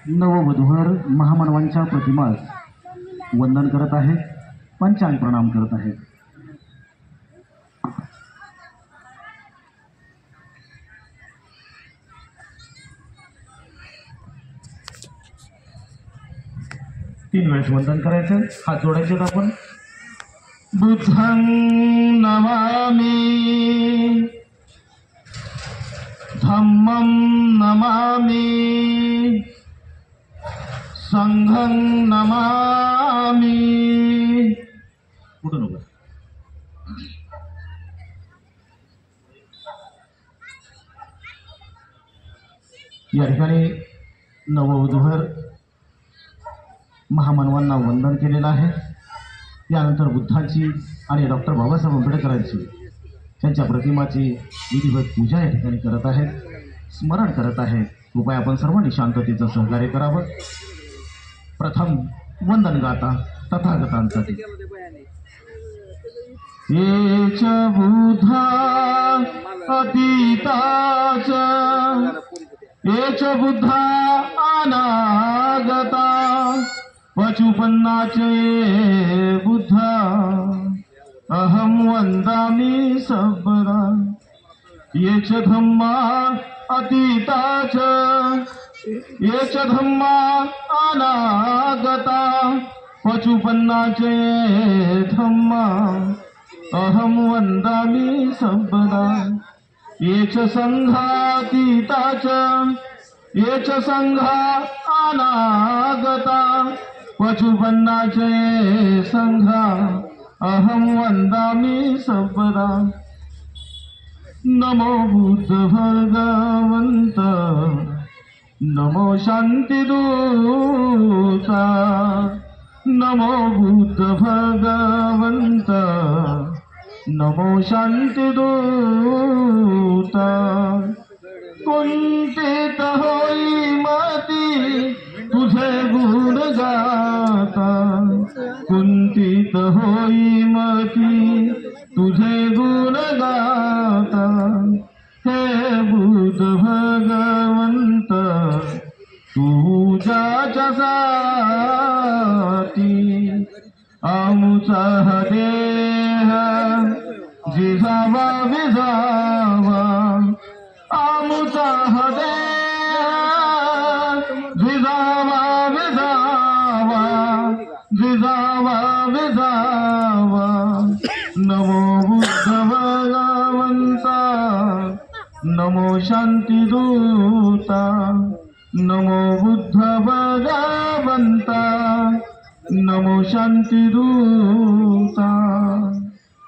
नववधूवर महामानवांच्या प्रतिमास वंदन करत आहेत, पंचांग प्रणाम करत आहेत। तीन वेळेस वंदन करायचं, हात जोडायचे आपण। बुद्धं नमामि, धम्मं नमामि, संघं नमामि। कुठं नको या ठिकाणी नववधूवर महामानवांना वंदन केलेलं आहे। यानंतर बुद्धाची आणि डॉक्टर बाबासाहेब आंबेडकरांची त्यांच्या प्रतिमाची विधिवत पूजा या ठिकाणी करत आहेत, स्मरण करत आहेत। कृपया आपण सर्वांनी शांततेचं सहकार्य करावं। प्रथम वंदन गाता तथागतांसाठी। एच बुद्धा अतीताच, एच बुद्धा अनागता, पचुपन्नाचे बुद्धा अहम वंदामि सबदा। एच धम्मा अतीताच, एच धम्मा अनागता, पचुपन्नाचे धम्मा अहम वंदामि सबदा। एच संघातीताच, एच संघा अनागता, पचुपन्नाचे संघा अहम वंदामि सबदा। नमो बुद्ध भगवंत, नमो शांतिदूता, नमो बुद्ध भगवंत, नमो शांतिदूता। कुंठित होई मती तुझे गुण गाता, कुंठित होई मती तुझे गुण गाता। हे बुद्ध भगवंत तुझ्याच्या साठी आमुचा देह जिजावा विजावा, आमुचा देह जिजावा विजावा, जिजावा विजावा। नमो बुद्ध भगवंता, नमो शांतिदूता, नमो बुद्ध भगवंता, नमो शांतिदूता।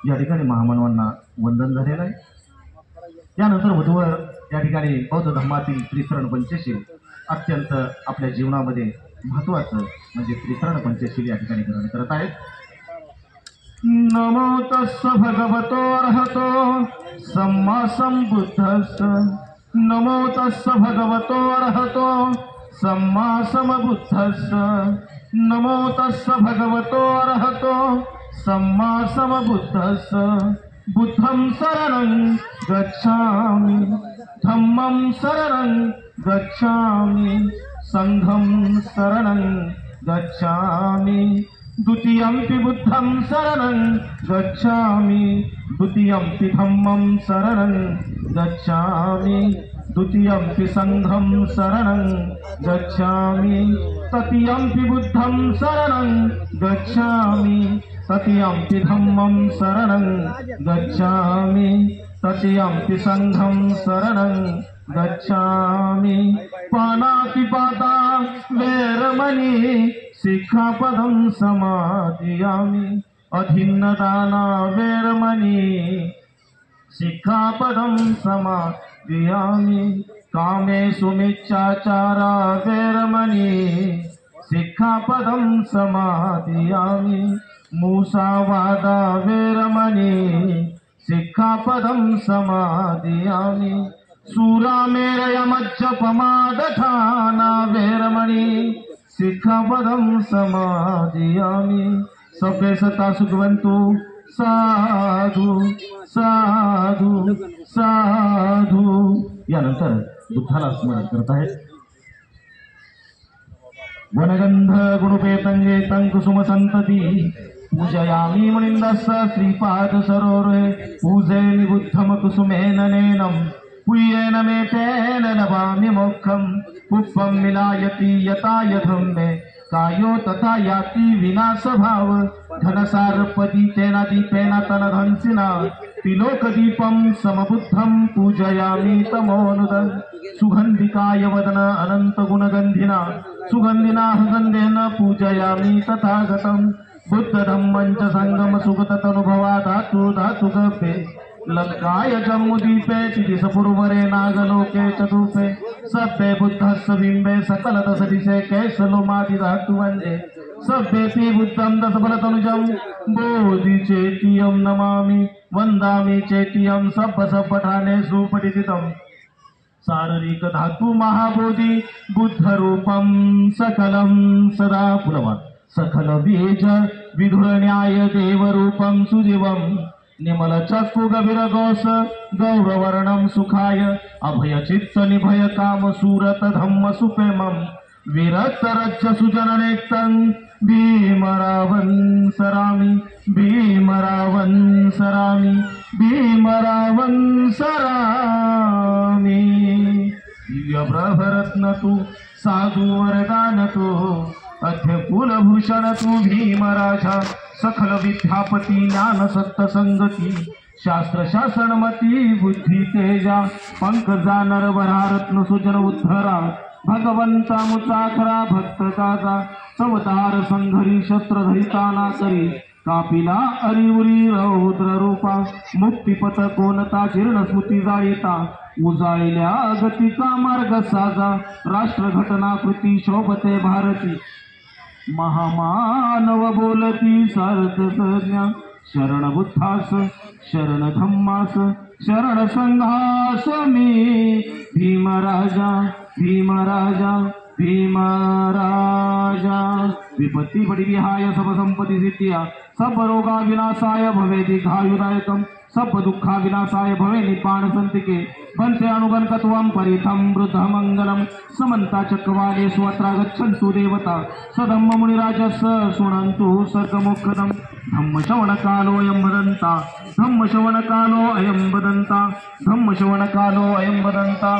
या ठिकाणी महामानवांना वंदन झालेलं आहे। यानंतर वधूवर या ठिकाणी बौद्ध धर्मातील त्रिसरण पंचशील अत्यंत आपल्या जीवनामध्ये महत्त्वाचं म्हणजे त्रिसरण पंचशील या ठिकाणी ग्रहण करत आहेत। नमो तस्स भगवतो अरहतो सम्मा संबुद्धस्स, नमो तस्स भगवतो अरहतो सम्मा समबुद्धस्स, नमो तस्स भगवतो अरहतो सम्मा समबुद्धस्स। बुद्धं शरणं गच्छामि, धम्मं शरणं गच्छामि, संघं शरणं गच्छामि, द्वितीयंपि बुद्धं शरणं गच्छामि, द्वितीयंपि धम्मं शरणं गच्छामि, द्वितीयंपि संघं शरणं गच्छामि, तृतीयंपि बुद्धं शरणं गच्छामि, तृतीयंपि धम्मं शरणं गच्छामि, तृतीयंपि संघं शरणं गच्छामि। पानातिपाता वेरमणि शिक्षापदं समादयामि, अभिन्नदाना वेरमणि शिक्षापदं समादयामि। कामेषु मिच्छाचारा वेरमणि शिक्षापदं समादयामि। मूसावादा वेरमणि शिक्षापदं समादयामि। सूरामेरयमज्जपमादठाना वेरमणि शिक्षापदं समादयामि। सभ्य सता सुखवन्तु साधु साधु साधु। यानंतर बुद्धाला स्मरण करत आहेत। वनगंध गुणपेतंगे कुसुम संतती पूजयामी मुनिंदस्स श्रीपाद सरोरे पूजे निबुद्धम कुसुमेन नेनम पुयेन मे तेन लभामि मोक्षम पुष्पम मिलायति यथा यथम मे कायो तथा याति विनाश भाव धनसारपदी तेना दीपेन तनधंसिना तिलोकदीपम समबुद्धम पूजयामि तमोनुदं सुगंधिकाय वदन अनंत गुणगंधिना सुगंधिना गंधेन पूजयामि तथागतम बुद्ध धम्मंच संगम सुगत तनुभवा धातु धातु गपे लंकाय जम्मुदीपे तिदिसपूर्वरे नागलोके चतुर्थे सभ्ये बुद्धस्य बिंबे सकल दशदिशे कैसलोमादि धातु वंदे सभ्येति बुद्धं दशफलतनुजं बोधिचेतियं नमामि वंदामि चेतियं सब्बठाने सुपठितं शारीरिक धातु महाबोधि बुद्ध रूपं सकलं सदा पुलवा सकल बीज विधुर न्याय देव रूपं सुजीवं निमल चक्षु गभीर गोस गौरवर्णं सुखाय अभय चित्त निभय काम सूरत धम्म सुप्रेमं विरक्त रज्ज सुजननेक्तं भीमरावं सरामि भीमरावं सरामि भीमरावं सरामि दिव्य प्रभरत्न तु साधु वरदान तु अध्य कुलभूषण तु भीमराजा सखल विद्यापती ज्ञान सत्य संगती शास्त्र शासनमती बुद्धी तेजा पंकजा नरवरा रत्न सुजन उद्धरा भगवंता मुचाखरा भक्त गाजा चवतार संघरी शस्त्र धरिताना करी कापिला अरिउरी रौद्र रूपा मुक्तिपथ कोणता जीर्ण स्मृती जाळीता उजाळल्या गतीचा मार्ग साजा राष्ट्र घटना कृती शोभते भारती महामानव बोलती सार्थ संज्ञा शरण बुद्धास शरण धम्मास शरण संघास मी भीमराजा भीमराजा भीमराजा विपत्ति बड़ी विहाय सब संपत्ति सिद्धिया सब रोगा विनाशाय भवे दीर्घायुदायकम सब दुखा विनाशाय भवे निपाण संतिके वंशे अनुगणकत्वं परिथं वृद्ध मंगलम समन्ता चक्रवाले स्वत्रा गच्छन्तु देवता सधम्म मुनिराजस शृणन्तु सर्गमुखदं धम्म श्रवण कालोऽयं वदन्ता धम्म श्रवण कालो अयं वदन्ता धम्म श्रवण कालो अयं वदन्ता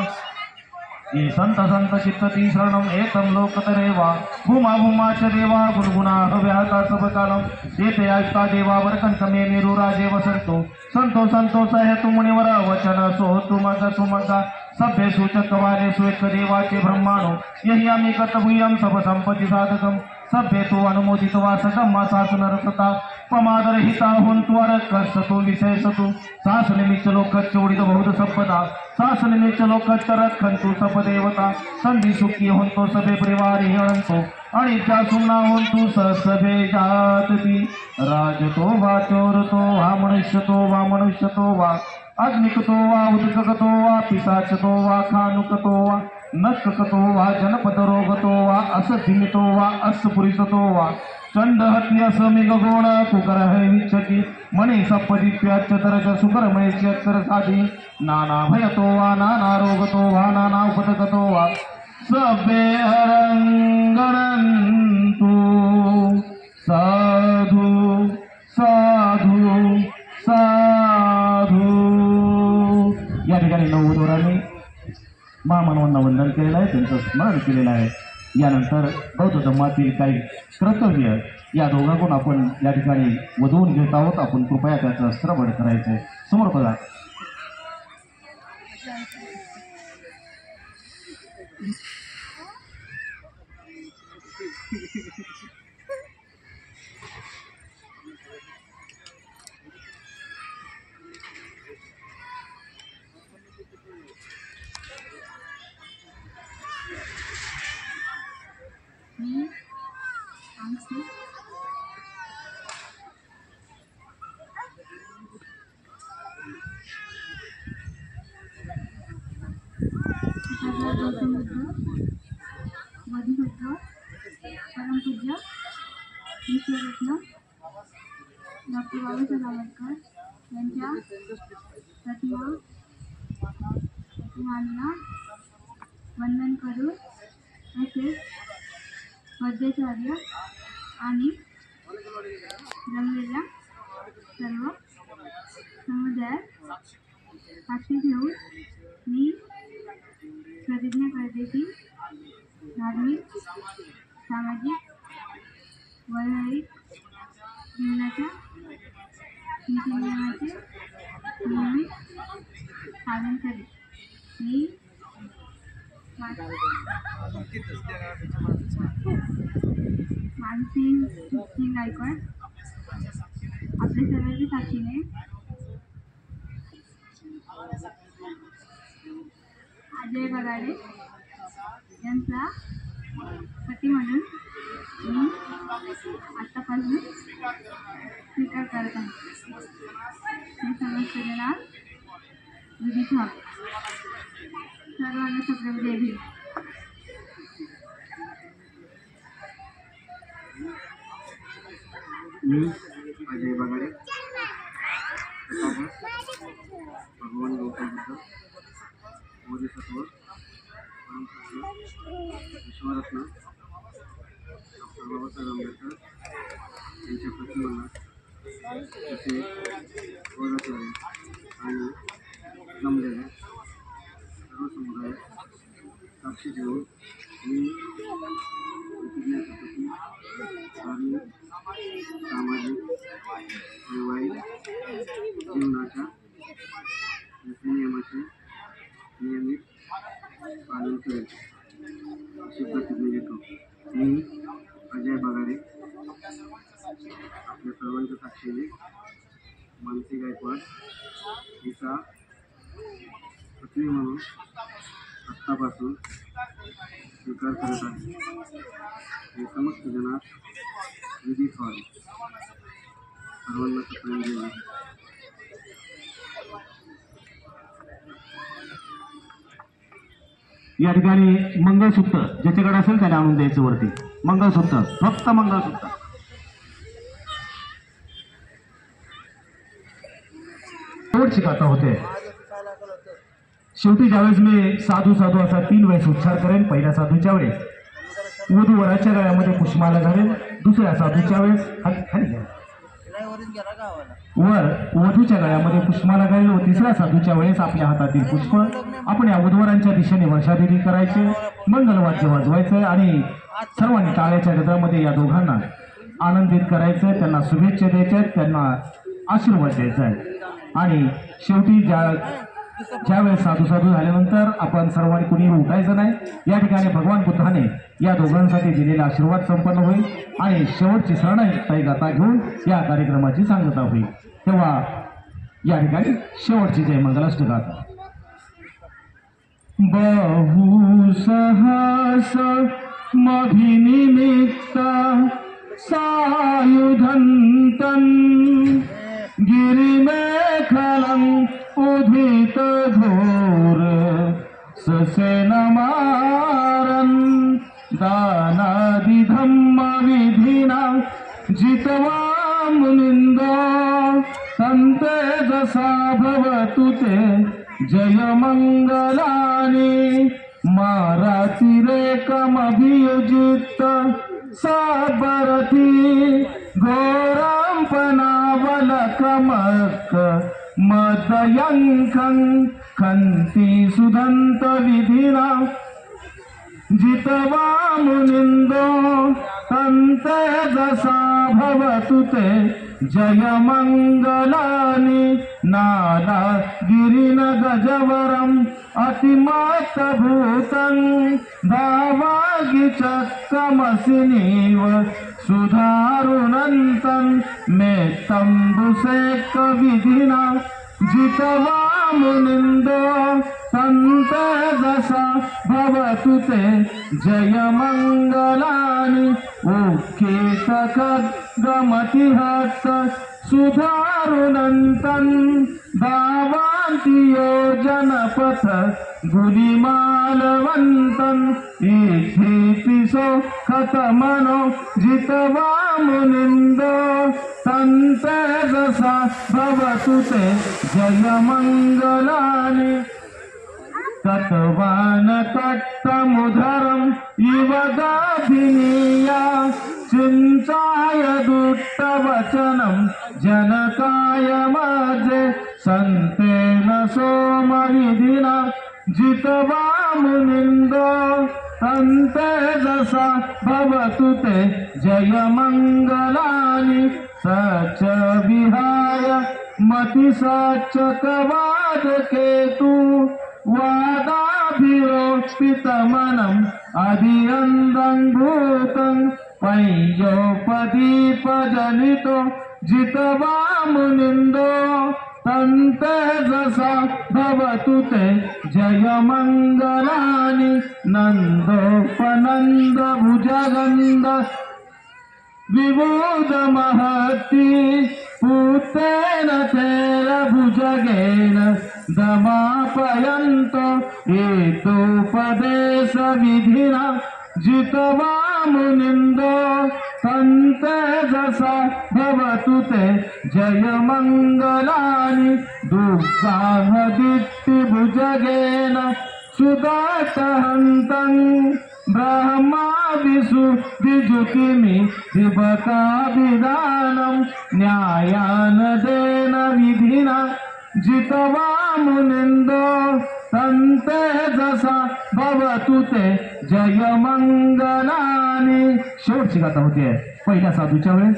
ये संत संत चित्तती शरणम एतम लोकतरेवा भूमा भूमा च देवा गुणगुणा व्याहता सबकालम एते आयुक्ता देवा वरकंठमे मेरुराजे वसंतो संतो संतो सहतु मुनिवर वचन सोहतु मग सुमगा सभ्य सूचक वाले सुएक देवाचे ब्रह्माणो यही आम्ही कर्तव्यम सब संपत्ति साधकम सभ्य तो अनुमोदित वासगम शासन रसता पमादर हिता होंत्वर कसतो विशेषतो सास निमित्त लोक चोडित बहुत संपदा सास निमित्त लोक रखंतु सब देवता संधि सुखी होंतो सबे परिवार हिणंतो आणि त्या सुना होंतु सभे जातती राजतो वा चोरतो वा मनुष्यतो वा अग्निकतो वा उदकतो वा पिशाचतो वा खानुकतो वा नष्कतो वा जनपद रोगतो वा असधिमितो वा अस्पुरिसतो वा चंड हत्या समिग गोण कुकर है विच्छति मणि सप्पदिप्याच्चतरज सुकरमयस्यत्तर साधी नाना भयतो वा नाना रोगतो वा नाना उपदकतो वा सबे अरंगणन्तु साधु साधु साधु। या ठिकाणी नववधूंनी महामानवांना वंदन केलेलं आहे, त्यांचं स्मरण केलेलं आहे। यानंतर बौद्ध धर्मातील काही कर्तव्य या दोघांकडून आपण या ठिकाणी वधवून घेत आहोत। आपण कृपया त्याचं श्रवण करायचं आहे। समोर बघा। वधूवृद्ध परमपूज्य विश्वरत्न डॉक्टर बाबासाहेब आंबेडकर यांच्या प्रतिमांना वंदन करून तसेच वैद्याचार्य आणि जमलेल्या सर्व समुदायात साक्षी ठेवून मी प्रतिज्ञा करते की धार्मिक, सामाजिक, वैवाहिक जीवनाच्या नीतिनियमांचे नियमित पालन करेन. मी मानसी सिंग गायकवाड आपल्या सर्वांच्या साक्षीने अजय बगाडे यांचा पती म्हणून मी आतापासून स्वीकार करत आहे. हे समस्त जणात विधित व्हावे. सर्वांना सप्रेम जय भीम. मी अजय बगाडे भगवान गौतम बुद्ध बोधिसत्व परमपूज्य विश्वरत्न डॉक्टर बाबासाहेब आंबेडकर यांच्या प्रतिमांना तसे वरद्वारे आणि जमलेल्या सर्व समुदायात साक्षी ठेवून मी प्रतिज्ञा करतो की धार्मिक, सामाजिक, वैवाहिक जीवनाच्या नीतिनियमाचे नियमित पालन करेल अशी प्रतिज्ञा घेतो. मी अजय बगाडे आपल्या सर्वांच्या साक्षीने मानसी गायकवाड हिचा पत्नी म्हणून आत्तापासून स्वीकार करत आहे. हे समस्त जनात विधित व्हावे. सर्वांना सप्रेम जय भीम. या ठिकाणी मंगळसूत्र ज्याच्याकडे असेल त्याने आणून द्यायचं वरती. मंगळसूत्र, फक्त मंगळसूत्र. शेवटची गाथा होते. शेवटी ज्यावेळेस मी साधू साधू असा 3 वेळेस उच्चार करेन. पहिल्या साधूच्या वेळेस वधूवराच्या गळ्यामध्ये पुष्पमाला घालेन. दुसऱ्या साधूच्या वेळेस खाली घ्या. वर वधूच्या गळ्यामध्ये पुष्पमाला घालेल व तिसऱ्या साधूच्या वेळेस आपल्या हातातील पुष्प आपण या वधूवरांच्या दिशेने वर्षादेवी करायचे. मंगलवाद्य वाजवायचं आणि सर्वांनी टाळ्याच्या गजरामध्ये या दोघांना आनंदित करायचं. त्यांना शुभेच्छा द्यायच्या आहेत, त्यांना आशीर्वाद द्यायचा आहे. आणि शेवटी ज्यावेळेस साधू साधू झाल्यानंतर आपण सर्वांनी कुणी उठायचं नाही. या ठिकाणी भगवान बुद्धाने या दोघांसाठी दिलेला आशीर्वाद संपन्न होईल आणि शेवटची शरणाई गाथा घेऊन या कार्यक्रमाची सांगता होईल. तेव्हा या ठिकाणी शेवटची जय मंगलाष्ट गाथा. बहु सहस मभिनिमित्त सायुधंतन गिरिमेखलं उदित घोर ससेनमारन् दानादि धम्म विधिना जितवा मुनिंदो संते जसा भवतु ते जय मंगलानि मारातिरेकमभियुजित साबरती घोरांपनावलकमक मदयंकं खन्ति सुदंत विधिना जितवा मुनिंदो तंते जसा भवतु ते जय मंगलानि नाला गिरिन गजवरम अतिमातभूतं धावागिचक्रमसिनीव सुधारुनन्तं मेत्तम्बुसेक विधिना जितवा मुनिंदो तंते जसा भवतु ते जय मंगलानि उक्कीतखड्गमतिहत सुधारुनन्तं धावान्ति योजनपथ गुलिमालवन्तं इथिपिसो कथमनो जितवा मुनिंदो तंते जसा भवतु ते जय मंगलानि तत्वान तट्टमुधरं इव गाधिनीय पंचाय दुष्टवचनं जनकाय मध्ये संतेन सोमविधिना जितवा मुनिन्दो तन्ते दशा भवतु ते जयमङ्गलानि सच विहाय मति सचकवादकेतु वादाभिरोपितमनम् अधियन्दं भूतं पञ्योपदीपजनितो जितवा मुनिन्दो तन्ते दशा भवतु ते जयमङ्गलानि नन्दोपनन्द भुजगन्ध विबोध महती पुत्रेण तेन भुजगेन दमापयन्त एतोपदेश विधिना जितवा मुनिन्दो तन्ते दशा भवतु ते जयमङ्गलानि दुर्गाहदित्यभुजगेन सुदाटहन्तं ब्रह्मा विशुद्धिजुतिमि दिवकाभिधानं न्यायानदेन विधिना जितवा मुनिन्दो तन्ते दशा भवतु ते जयमंगलानि. शेवटची गाथा होते पहिल्या साधूच्या वेळेस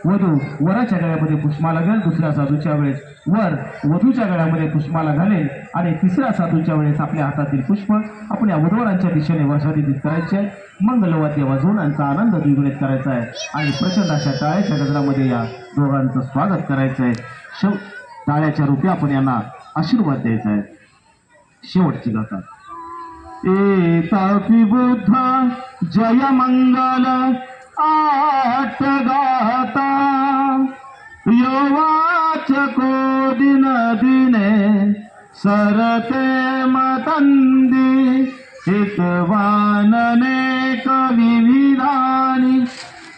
वधू वराच्या गळ्यामध्ये पुष्पमाला घालेल, दुसऱ्या साधूच्या वेळेस वर वधूच्या गळ्यामध्ये पुष्पमाला घालेल आणि तिसऱ्या साधूच्या वेळेस आपल्या हातातील पुष्प आपण या वधूवरांच्या दिशेने वर्षादित करायचे आहे. मंगलवाद्य वाजवून यांचा आनंद द्विगुणित करायचा आहे आणि प्रचंड अशा टाळ्याच्या गजरामध्ये या दोघांचं स्वागत करायचं आहे. टाळ्याच्या रूपी आपण यांना आशीर्वाद द्यायचा आहे. शेवटची गाथा. एतापि बुद्ध जय मंगल आठ गाता योवाचको दिन दिने सरते मतंदी हितवाननेक विविधानि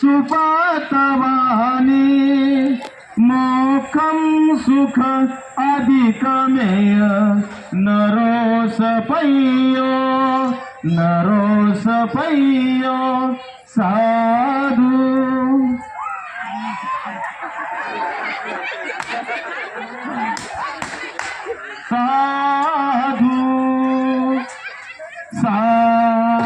चुपतवानि मोक्षं सुख अधिकमेय नरोसपय्यो साधु. साधु साधु.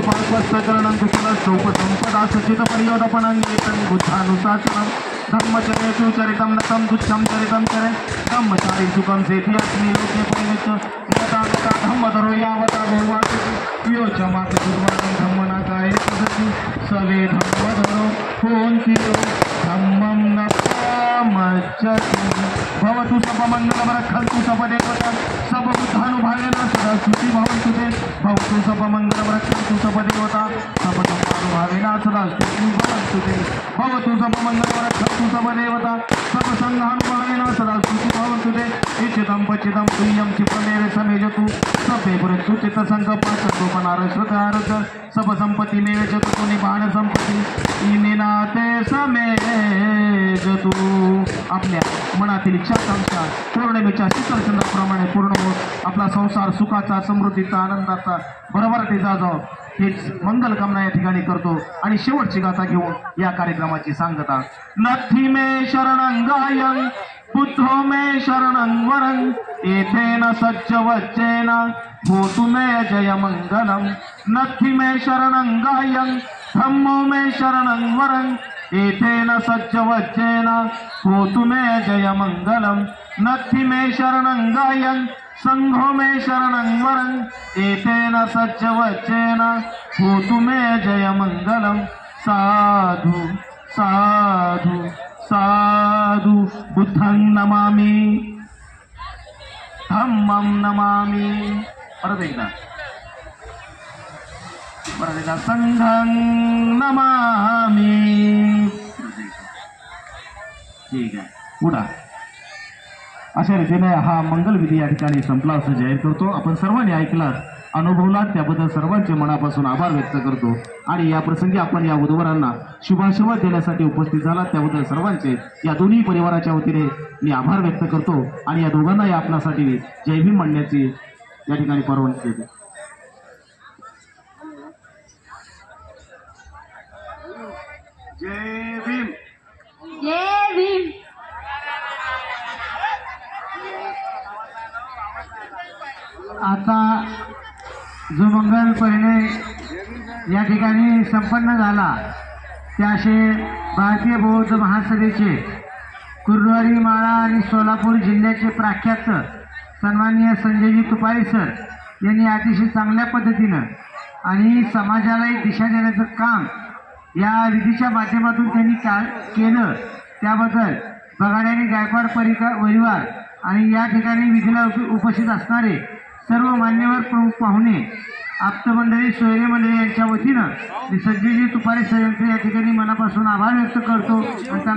पार्श्वस्थकरणं कुशलं सौपसंपदा सचितपर्योदपणङ्गेतं बुद्धानुशासनं धम्मचरेषु चरितं नतं तुच्छं चरितं चरे धम्मचारी सुखं सेति अस्मि लोके परिणत यथा तथा धम्मधरो यावता भगवान् यो च मात्र दुर्वाणं धम्मनाकाय सदति सवे धम्मधरो होन्ति धम्मं न पामच्यति. भवतु सर्वमङ्गलवरक्षन्तु सर्वदेवता सर्वबुद्धानुभावेन सदा स्तुति भवन्तु ते. भवतु सर्वमङ्गलवरक्षन्तु सर्वदेवता सर्वसंभानुभावेन सदा स्तुति भवन्तु ते. भवतु सर्वमङ्गलवरक्षन्तु सर्वदेवता सर्वसंघानुभावेन सदा स्तुति भवन्तु ते. इच्छितं पचितं तुल्यं क्षिप्रमेव समेजतु सभ्ये पुरस्तु चित्तसङ्कल्पनारश्रतारत सर्वसम्पत्तिमेव चतुर्थ निबाण संपत्ती इनिनाते समेजतु. आपल्या मनातील इच्छाकांक्षा पौर्णिमेच्या शीतलचंद्राप्रमाणे पूर्ण होत आपला संसार सुखाचा समृद्धीचा आनंदाचा भरभराटीचा जाओ हेच मंगल कामना या ठिकाणी करतो. आणि शेवटची गाथा घेऊन या कार्यक्रमाची सांगता. नथी मे शरणं गायं बुद्धो मे शरणं वरं एथेन सच्च वच्चेन भूतु मे जय मंगलम. नथी मे शरणं गायं धम्मो मे शरणं वरं एथेन सच्च वच्चेन भूतु मे जय मंगलम. नथी मे शरणं गायं संघो मे शरणं वरं एतेन सच्च वच्चेन भूतु मे जय मंगलम. साधु साधु साधु. बुद्धं नमामि धम्मं नमामि परत एकदा संघं नमामि. ठीक आहे उडा. अशा रीतीने हा मंगलविधी या ठिकाणी संपला असं जाहीर करतो. आपण सर्वांनी ऐकलात, अनुभवलात, त्याबद्दल सर्वांचे मनापासून आभार व्यक्त करतो. आणि या प्रसंगी आपण या वधूवरांना शुभाशीर्वाद देण्यासाठी उपस्थित झालात त्याबद्दल सर्वांचे या दोन्ही परिवाराच्या वतीने मी आभार व्यक्त करतो. आणि या दोघांनाही आपणासाठी जय भीम म्हणण्याची या ठिकाणी परवानगी देतो. जय भीम. जय भीम. आता जो मंगल परिणय या ठिकाणी संपन्न झाला त्याचे भारतीय बौद्ध महासभेचे कुर्डवाडी माळा आणि सोलापूर जिल्ह्याचे प्रख्यात सन्माननीय संजयजी तुपारे सर यांनी अतिशय चांगल्या पद्धतीनं आणि समाजाला एक दिशा देण्याचं काम या विधीच्या माध्यमातून त्यांनी केलं. त्याबद्दल बगाडी आणि गायकवाड परिवार आणि या ठिकाणी विधीला उपस्थित असणारे सर्व मान्यवर प्रमुख पाहुणे, आप्तमंडळी, सोयरे मंडळी यांच्या वतीनं मी संजयजी तुपारे सर यांचे या ठिकाणी मनापासून आभार व्यक्त करतो.